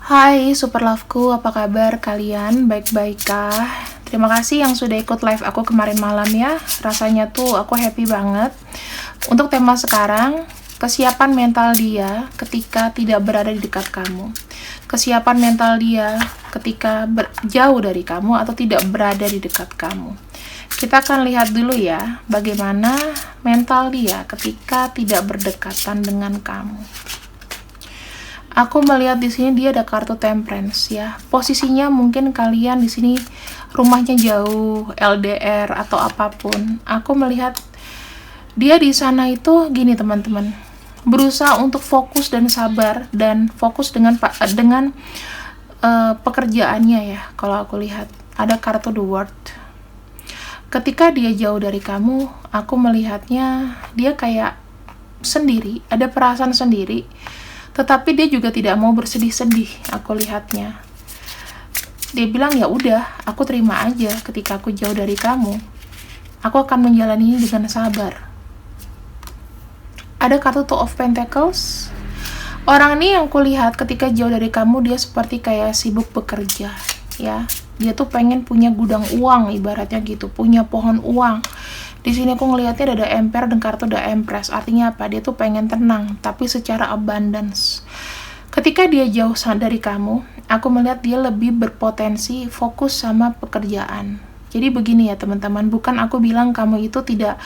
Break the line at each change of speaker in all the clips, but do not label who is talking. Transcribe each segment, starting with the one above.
Hai Super Loveku, apa kabar kalian? Baik-baik kah? Terima kasih yang sudah ikut live aku kemarin malam ya. Rasanya tuh aku happy banget. Untuk tema sekarang, kesiapan mental dia ketika tidak berada di dekat kamu. Kesiapan mental dia ketika jauh dari kamu atau tidak berada di dekat kamu. Kita akan lihat dulu ya, bagaimana mental dia ketika tidak berdekatan dengan kamu. Aku melihat di sini dia ada kartu Temperance ya. Posisinya mungkin kalian di sini rumahnya jauh, LDR atau apapun. Aku melihat dia di sana itu gini teman-teman. Berusaha untuk fokus dan sabar dan fokus dengan pekerjaannya ya. Kalau aku lihat ada kartu The World. Ketika dia jauh dari kamu, aku melihatnya dia kayak sendiri, ada perasaan sendiri. Tetapi dia juga tidak mau bersedih-sedih, aku lihatnya. Dia bilang, ya udah, aku terima aja ketika aku jauh dari kamu. Aku akan menjalani ini dengan sabar. Ada kartu Two of Pentacles. Orang ini yang kulihat ketika jauh dari kamu, dia seperti kayak sibuk bekerja, ya. Dia tuh pengen punya gudang uang, ibaratnya gitu, punya pohon uang. Di sini aku ngelihatnya ada Emperor dan kartu The Empress. Artinya apa? Dia tuh pengen tenang, tapi secara abundance. Ketika dia jauh dari kamu, aku melihat dia lebih berpotensi fokus sama pekerjaan. Jadi begini ya teman-teman, bukan aku bilang kamu itu tidak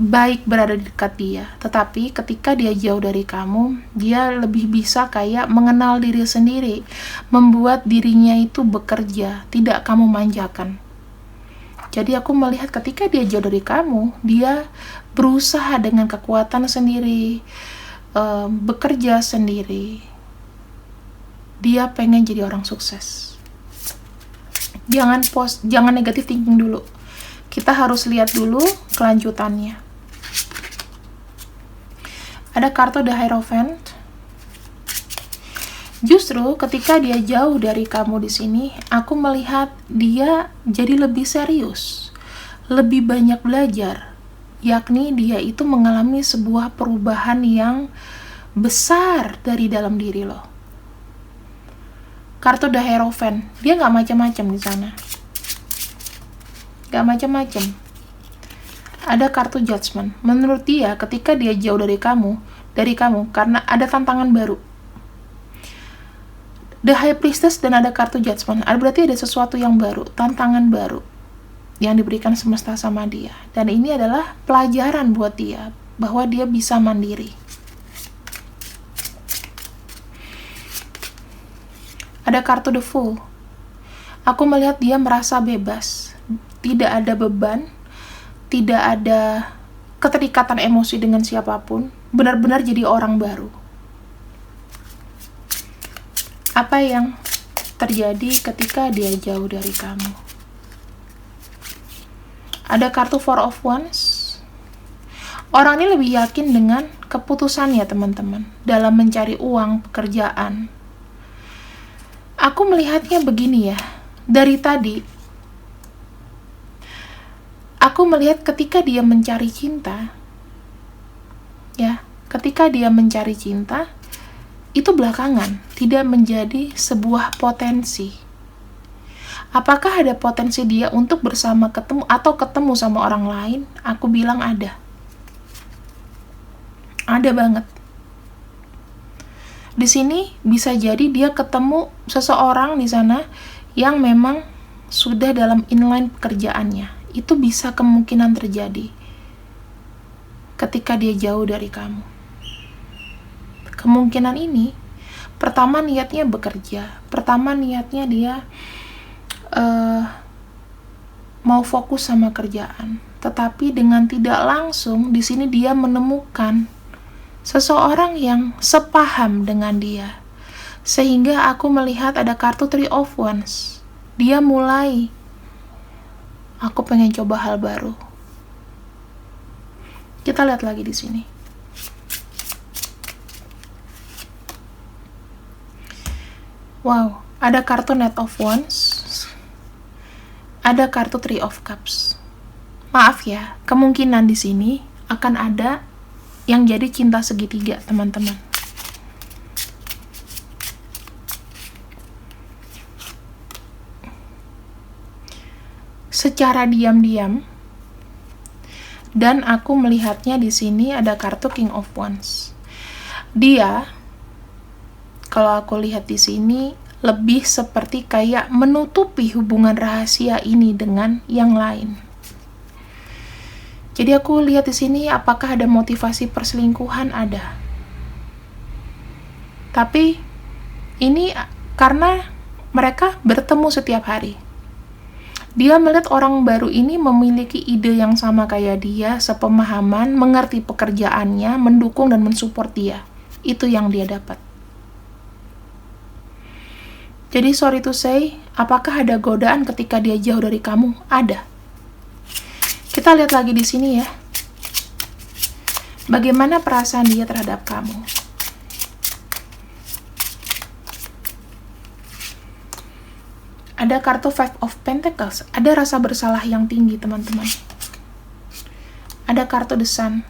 baik berada di dekat dia. Tetapi ketika dia jauh dari kamu, dia lebih bisa kayak mengenal diri sendiri. Membuat dirinya itu bekerja, tidak kamu manjakan. Jadi aku melihat ketika dia jauh dari kamu, dia berusaha dengan kekuatan sendiri, bekerja sendiri. Dia pengen jadi orang sukses. Jangan negatif thinking dulu. Kita harus lihat dulu kelanjutannya. Ada kartu The Hierophant. Justru ketika dia jauh dari kamu di sini, aku melihat dia jadi lebih serius, lebih banyak belajar, yakni dia itu mengalami sebuah perubahan yang besar dari dalam diri lo. Kartu The Hierophant, dia nggak macam-macam di sana, nggak macam-macam. Ada kartu Judgment. Menurut dia, ketika dia jauh dari kamu, karena ada tantangan baru. The High Priestess dan ada kartu Judgment. Berarti ada sesuatu yang baru, tantangan baru yang diberikan semesta sama dia. Dan ini adalah pelajaran buat dia bahwa dia bisa mandiri. Ada kartu The Fool. Aku melihat dia merasa bebas, tidak ada beban, tidak ada keterikatan emosi dengan siapapun, benar-benar jadi orang baru. Apa yang terjadi ketika dia jauh dari kamu? Ada kartu Four of Wands. Orang ini lebih yakin dengan keputusannya teman-teman dalam mencari uang, pekerjaan. Aku melihatnya begini ya, dari tadi aku melihat ketika dia mencari cinta, ya, ketika dia mencari cinta, itu belakangan tidak menjadi sebuah potensi. Apakah ada potensi dia untuk bersama ketemu sama orang lain? Aku bilang ada. Ada banget. Di sini bisa jadi dia ketemu seseorang di sana yang memang sudah dalam inline pekerjaannya. Itu bisa kemungkinan terjadi ketika dia jauh dari kamu. Kemungkinan ini, pertama niatnya bekerja, pertama niatnya dia mau fokus sama kerjaan, tetapi dengan tidak langsung di sini dia menemukan seseorang yang sepaham dengan dia, sehingga aku melihat ada kartu Three of Wands. Dia mulai, aku pengen coba hal baru. Kita lihat lagi di sini. Wow, ada kartu Knight of Wands. Ada kartu Three of Cups. Maaf ya, kemungkinan di sini akan ada yang jadi cinta segitiga, teman-teman. secara diam-diam. Dan aku melihatnya di sini ada kartu King of Wands. Dia, kalau aku lihat di sini, lebih seperti kayak menutupi hubungan rahasia ini dengan yang lain. Jadi aku lihat di sini apakah ada motivasi perselingkuhan, ada. Tapi ini karena mereka bertemu setiap hari. Dia melihat orang baru ini memiliki ide yang sama kayak dia, sepemahaman, mengerti pekerjaannya, mendukung dan mensupport dia. Itu yang dia dapat. Jadi sorry to say, apakah ada godaan ketika dia jauh dari kamu? Ada. Kita lihat lagi di sini ya. Bagaimana perasaan dia terhadap kamu? Ada kartu Five of Pentacles. Ada rasa bersalah yang tinggi, teman-teman. Ada kartu The Sun.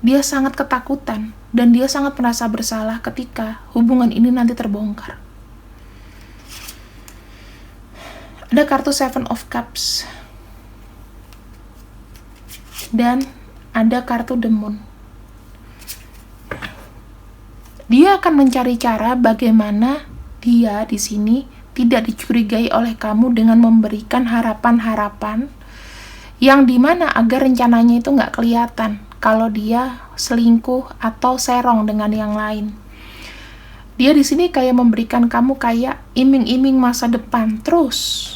Dia sangat ketakutan dan dia sangat merasa bersalah ketika hubungan ini nanti terbongkar. Ada kartu Seven of Cups. Dan ada kartu The Moon. Dia akan mencari cara bagaimana dia di sini tidak dicurigai oleh kamu dengan memberikan harapan-harapan yang dimana agar rencananya itu nggak kelihatan kalau dia selingkuh atau serong dengan yang lain. Dia di sini kayak memberikan kamu kayak iming-iming masa depan terus.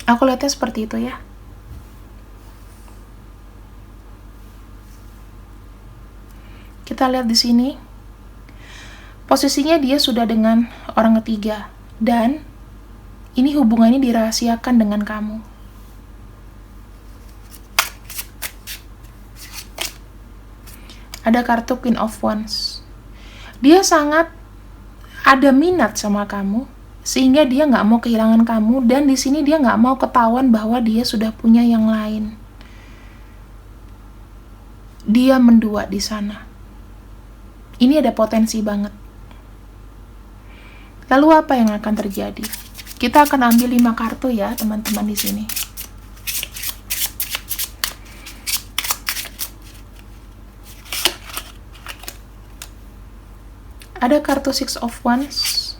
Aku lihatnya seperti itu ya. Kita lihat di sini. Posisinya dia sudah dengan orang ketiga dan ini hubungannya dirahasiakan dengan kamu. Ada kartu Queen of Wands. Dia sangat ada minat sama kamu, sehingga dia nggak mau kehilangan kamu, dan di sini dia nggak mau ketahuan bahwa dia sudah punya yang lain. Dia mendua di sana. Ini ada potensi banget. Lalu apa yang akan terjadi? Kita akan ambil 5 kartu ya, teman-teman di sini. Ada kartu Six of Wands.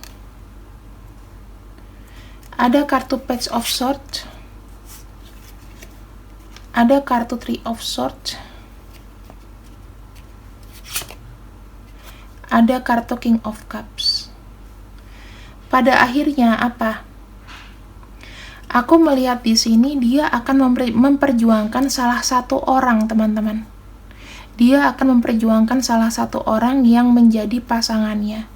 Ada kartu Page of Swords. Ada kartu Three of Swords. Ada kartu King of Cups. Pada akhirnya apa? Aku melihat di sini dia akan memperjuangkan salah satu orang, teman-teman. Dia akan memperjuangkan salah satu orang yang menjadi pasangannya.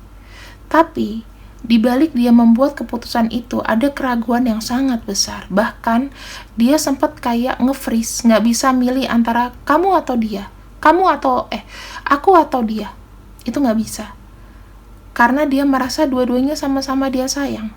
Tapi di balik dia membuat keputusan itu ada keraguan yang sangat besar. Bahkan dia sempat kayak nge-freeze, nggak bisa milih antara kamu atau dia, aku atau dia. Itu nggak bisa. Karena dia merasa dua-duanya sama-sama dia sayang.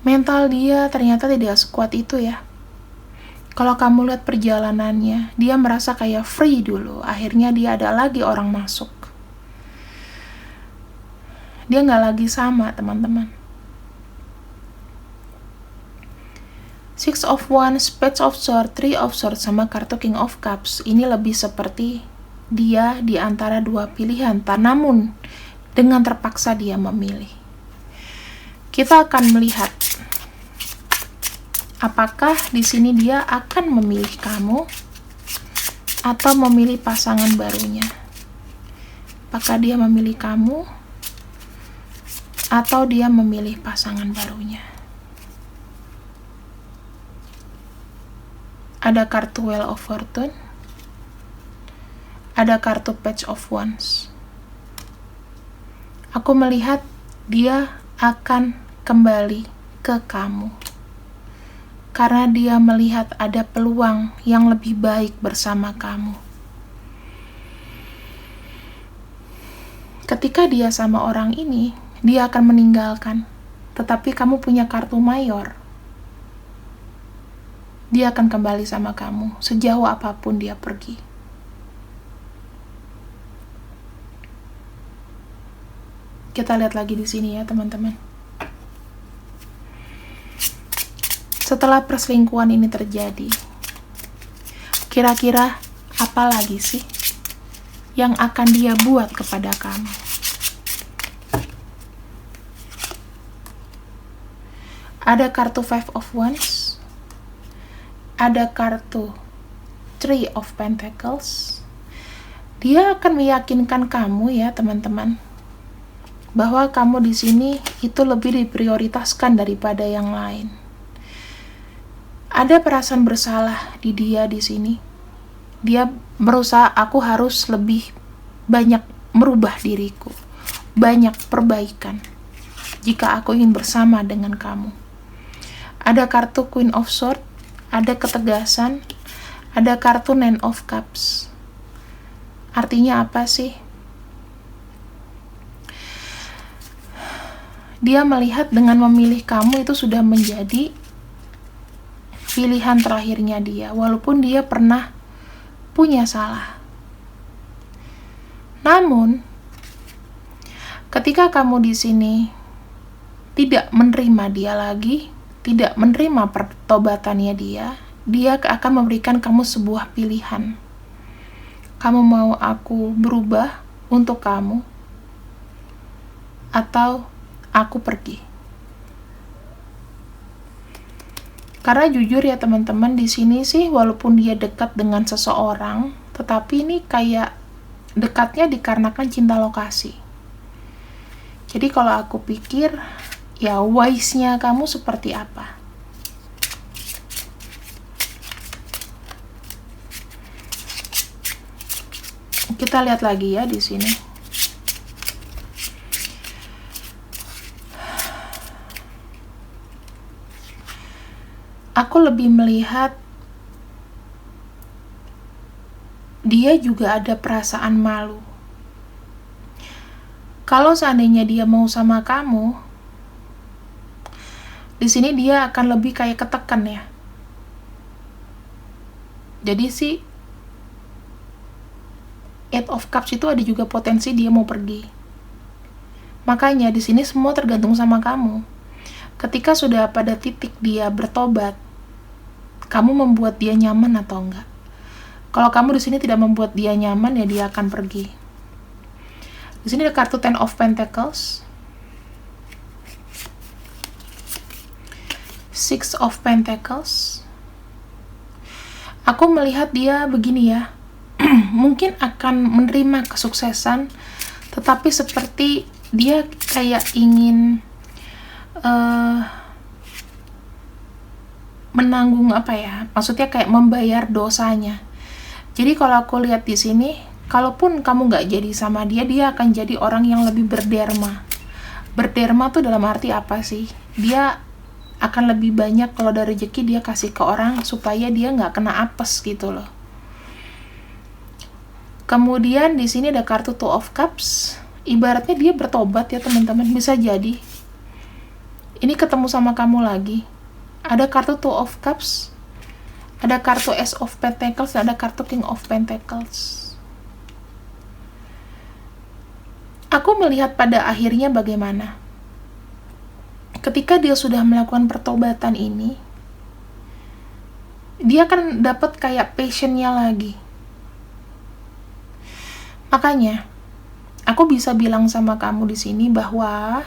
Mental dia ternyata tidak sekuat itu ya. Kalau kamu lihat perjalanannya, dia merasa kayak free dulu. Akhirnya dia ada lagi orang masuk. Dia nggak lagi sama, teman-teman. Six of Wands, Page of Swords, Three of Swords, sama kartu King of Cups. Ini lebih seperti dia di antara dua pilihan, namun dengan terpaksa dia memilih. Kita akan melihat apakah di sini dia akan memilih kamu atau memilih pasangan barunya. Apakah dia memilih kamu atau dia memilih pasangan barunya. Ada kartu Wheel of Fortune. Ada kartu Page of Wands. Aku melihat dia akan kembali ke kamu. Karena dia melihat ada peluang yang lebih baik bersama kamu. Ketika dia sama orang ini, dia akan meninggalkan. Tetapi kamu punya kartu Mayor. dia akan kembali sama kamu sejauh apapun dia pergi. Kita lihat lagi di sini ya teman-teman. Setelah perselingkuhan ini terjadi, kira-kira apa lagi sih yang akan dia buat kepada kamu? Ada kartu Five of Wands, ada kartu Three of Pentacles. Dia akan meyakinkan kamu ya teman-teman, bahwa kamu di sini itu lebih diprioritaskan daripada yang lain. Ada perasaan bersalah di dia di sini. Dia berusaha, aku harus lebih banyak merubah diriku, banyak perbaikan jika aku ingin bersama dengan kamu. Ada kartu Queen of Swords, ada ketegasan, ada kartu Nine of Cups. Artinya apa sih? Dia melihat dengan memilih kamu itu sudah menjadi pilihan terakhirnya dia, walaupun dia pernah punya salah. Namun, ketika kamu di sini tidak menerima dia lagi, tidak menerima pertobatannya dia akan memberikan kamu sebuah pilihan. Kamu mau aku berubah untuk kamu, atau aku pergi? Karena jujur ya teman-teman, di sini sih walaupun dia dekat dengan seseorang, tetapi ini kayak dekatnya dikarenakan cinta lokasi. Jadi kalau aku pikir, ya wise-nya kamu seperti apa? Kita lihat lagi ya di sini. Aku lebih melihat dia juga ada perasaan malu. Kalau seandainya dia mau sama kamu, di sini dia akan lebih kayak ketekan ya. Jadi sih Eight of Cups itu ada juga potensi dia mau pergi. Makanya di sini semua tergantung sama kamu. Ketika sudah pada titik dia bertobat, kamu membuat dia nyaman atau enggak? Kalau kamu di sini tidak membuat dia nyaman, ya dia akan pergi. Di sini ada kartu Ten of Pentacles, Six of Pentacles. Aku melihat dia begini ya, mungkin akan menerima kesuksesan, tetapi seperti dia kayak ingin menanggung apa ya, maksudnya kayak membayar dosanya. Jadi kalau aku lihat di sini, kalaupun kamu nggak jadi sama dia, dia akan jadi orang yang lebih berderma. Berderma tuh dalam arti apa sih? Dia akan lebih banyak kalau ada rezeki dia kasih ke orang supaya dia nggak kena apes gitu loh. Kemudian di sini ada kartu Two of Cups. Ibaratnya dia bertobat ya teman-teman, bisa jadi. Ini ketemu sama kamu lagi. Ada kartu Two of Cups, ada kartu Ace of Pentacles, ada kartu King of Pentacles. Aku melihat pada akhirnya bagaimana. Ketika dia sudah melakukan pertobatan ini, dia akan dapat kayak passionnya lagi. Makanya, aku bisa bilang sama kamu di sini bahwa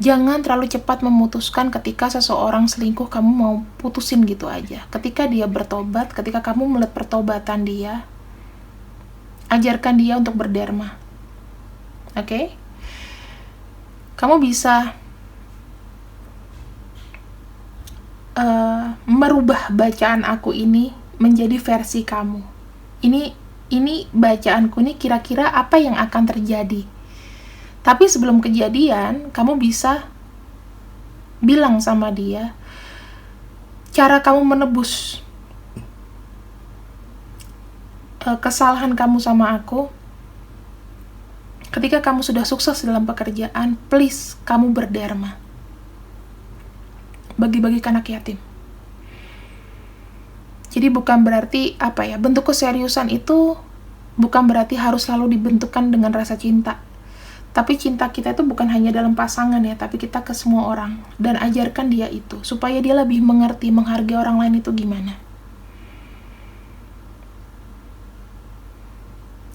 jangan terlalu cepat memutuskan ketika seseorang selingkuh, kamu mau putusin gitu aja. Ketika dia bertobat, ketika kamu melihat pertobatan dia, ajarkan dia untuk berderma. Oke? Kamu bisa merubah bacaan aku ini menjadi versi kamu. Ini bacaanku ini kira-kira apa yang akan terjadi. Tapi sebelum kejadian, kamu bisa bilang sama dia, cara kamu menebus kesalahan kamu sama aku, ketika kamu sudah sukses dalam pekerjaan, please kamu berderma. Bagi-bagi ke anak yatim. Jadi bukan berarti bentuk keseriusan itu bukan berarti harus selalu dibentukkan dengan rasa cinta. Tapi cinta kita itu bukan hanya dalam pasangan ya, tapi kita ke semua orang. Dan ajarkan dia itu, supaya dia lebih mengerti, menghargai orang lain itu gimana.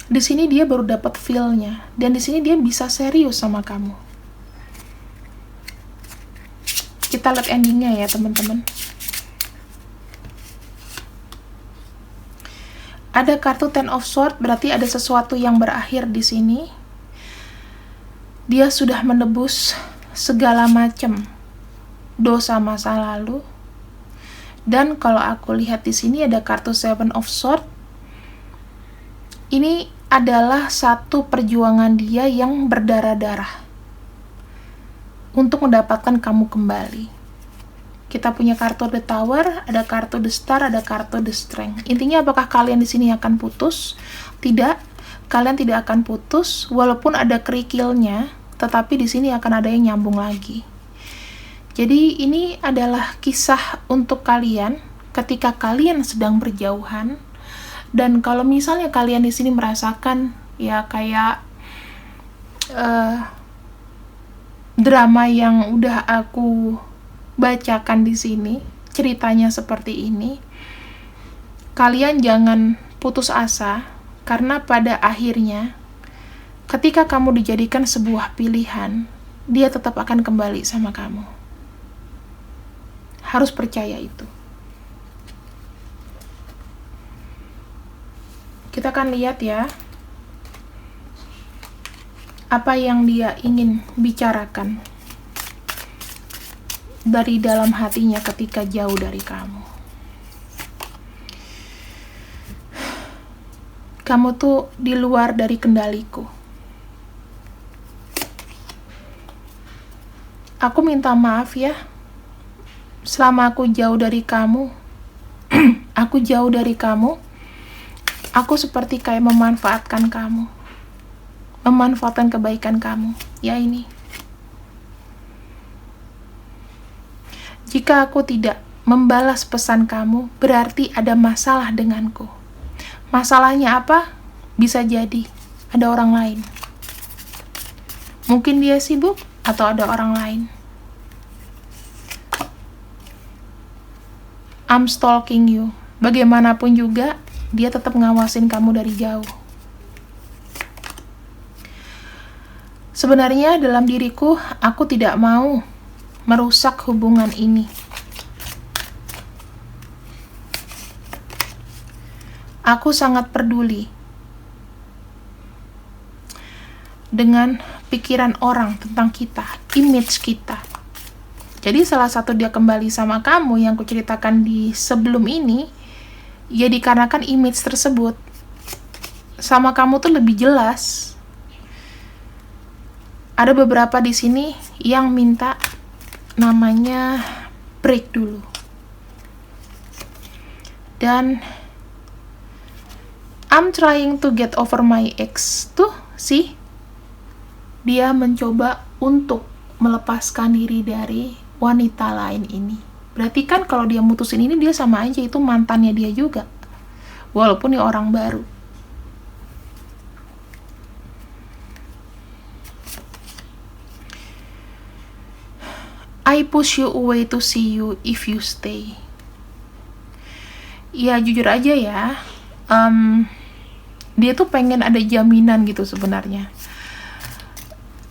Di sini dia baru dapat feel-nya, dan di sini dia bisa serius sama kamu. Kita lihat endingnya ya teman-teman. Ada kartu Ten of Swords, berarti ada sesuatu yang berakhir di sini. Dia sudah menebus segala macam dosa masa lalu. Dan kalau aku lihat di sini ada kartu Seven of Swords. Ini adalah satu perjuangan dia yang berdarah-darah untuk mendapatkan kamu kembali. Kita punya kartu The Tower, ada kartu The Star, ada kartu The Strength. Intinya apakah kalian di sini akan putus? Tidak, kalian tidak akan putus walaupun ada kerikilnya, tetapi di sini akan ada yang nyambung lagi. Jadi ini adalah kisah untuk kalian ketika kalian sedang berjauhan. Dan kalau misalnya kalian di sini merasakan ya kayak drama yang udah aku bacakan di sini, ceritanya seperti ini, kalian jangan putus asa, karena pada akhirnya ketika kamu dijadikan sebuah pilihan, dia tetap akan kembali sama kamu. Harus percaya itu. Kita akan lihat ya, apa yang dia ingin bicarakan dari dalam hatinya ketika jauh dari kamu. Kamu tuh di luar dari kendaliku. Aku minta maaf ya, selama aku jauh dari kamu, aku jauh dari kamu, aku seperti kayak memanfaatkan kamu, memanfaatkan kebaikan kamu. Ya ini. Jika aku tidak membalas pesan kamu, berarti ada masalah denganku. Masalahnya apa? Bisa jadi ada orang lain. Mungkin dia sibuk atau ada orang lain. I'm stalking you. Bagaimanapun juga, dia tetap ngawasin kamu dari jauh. Sebenarnya dalam diriku, aku tidak mau merusak hubungan ini. Aku sangat peduli dengan pikiran orang tentang kita, image kita. Jadi salah satu dia kembali sama kamu yang kuceritakan di sebelum ini, ya dikarenakan image tersebut sama kamu tuh lebih jelas. Ada beberapa di sini yang minta namanya break dulu. Dan I'm trying to get over my ex. Tuh sih, dia mencoba untuk melepaskan diri dari wanita lain ini. Berarti kan kalau dia mutusin ini, dia sama aja itu mantannya dia juga, walaupun dia orang baru. I push you away to see you if you stay. Ya jujur aja ya, dia tuh pengen ada jaminan gitu sebenarnya.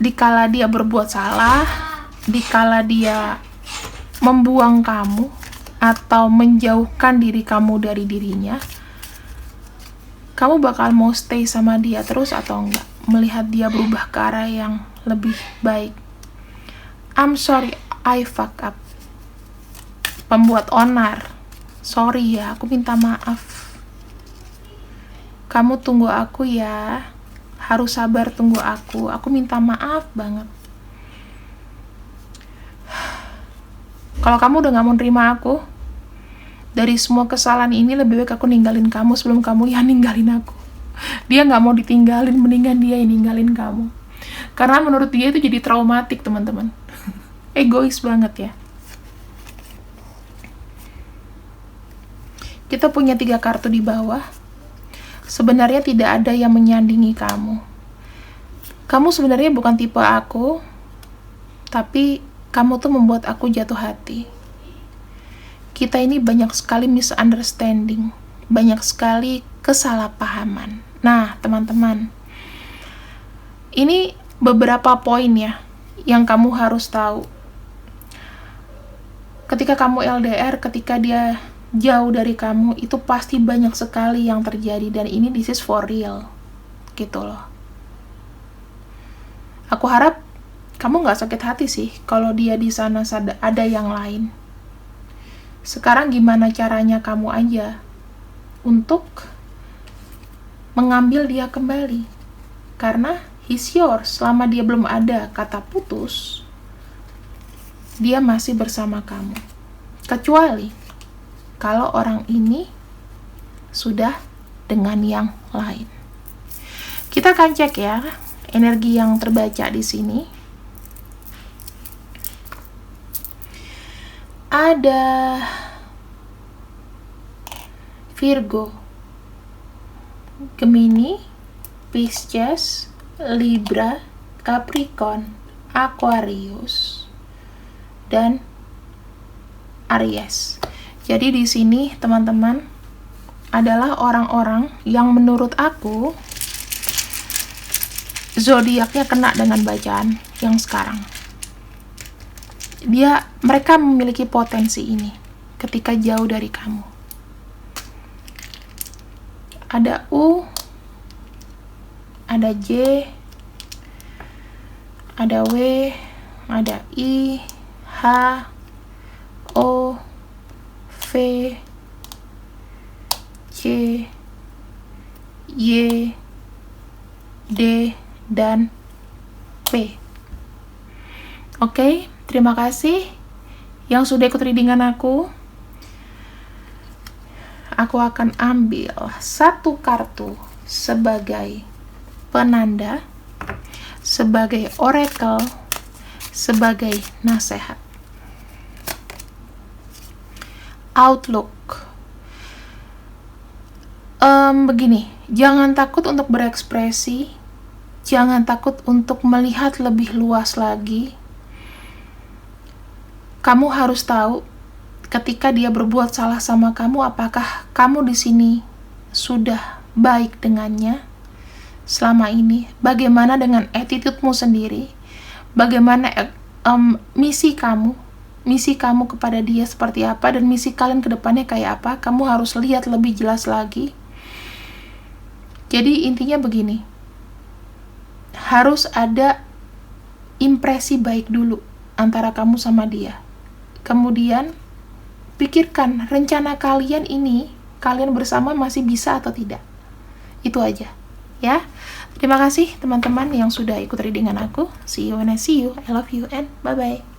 Dikala dia berbuat salah, dikala dia membuang kamu atau menjauhkan diri kamu dari dirinya, kamu bakal mau stay sama dia terus atau enggak, melihat dia berubah ke arah yang lebih baik. I'm sorry, I fuck up. Pembuat onar, sorry ya, aku minta maaf. Kamu tunggu aku ya, harus sabar tunggu aku minta maaf banget. Kalau kamu udah gak mau nerima aku, dari semua kesalahan ini lebih baik aku ninggalin kamu sebelum kamu yang ninggalin aku. Dia gak mau ditinggalin, mendingan dia yang ninggalin kamu. Karena menurut dia itu jadi traumatik, teman-teman. Egois banget ya. Kita punya 3 kartu di bawah. Sebenarnya tidak ada yang menyandingi kamu. Kamu sebenarnya bukan tipe aku, tapi kamu tuh membuat aku jatuh hati. Kita ini banyak sekali misunderstanding, banyak sekali kesalahpahaman. Nah, teman-teman, ini beberapa poin ya yang kamu harus tahu. Ketika kamu LDR, ketika dia jauh dari kamu, itu pasti banyak sekali yang terjadi, dan ini this is for real gitu loh. Aku harap kamu gak sakit hati sih kalau dia di sana ada yang lain. Sekarang gimana caranya kamu aja untuk mengambil dia kembali, karena he's yours. Selama dia belum ada kata putus, dia masih bersama kamu. Kecuali kalau orang ini sudah dengan yang lain. Kita akan cek ya energi yang terbaca di sini. Ada Virgo, Gemini, Pisces, Libra, Capricorn, Aquarius, dan Aries. Jadi di sini teman-teman adalah orang-orang yang menurut aku zodiaknya kena dengan bacaan yang sekarang. Mereka memiliki potensi ini ketika jauh dari kamu. Ada U, ada J, ada W, ada I, H, O, V, C, Y, D, dan P. Oke, terima kasih yang sudah ikut readingan aku. Aku akan ambil 1 kartu sebagai penanda, sebagai oracle, sebagai nasihat. Outlook. Begini, jangan takut untuk berekspresi, jangan takut untuk melihat lebih luas lagi. Kamu harus tahu ketika dia berbuat salah sama kamu, apakah kamu di sini sudah baik dengannya selama ini? Bagaimana dengan attitude-mu sendiri? Bagaimana misi kamu kepada dia seperti apa, dan misi kalian ke depannya kayak apa? Kamu harus lihat lebih jelas lagi. Jadi intinya begini, harus ada impresi baik dulu antara kamu sama dia. Kemudian pikirkan rencana kalian ini, kalian bersama masih bisa atau tidak. Itu aja ya. Terima kasih teman-teman yang sudah ikut readingan aku. See you when I see you. I love you and bye bye.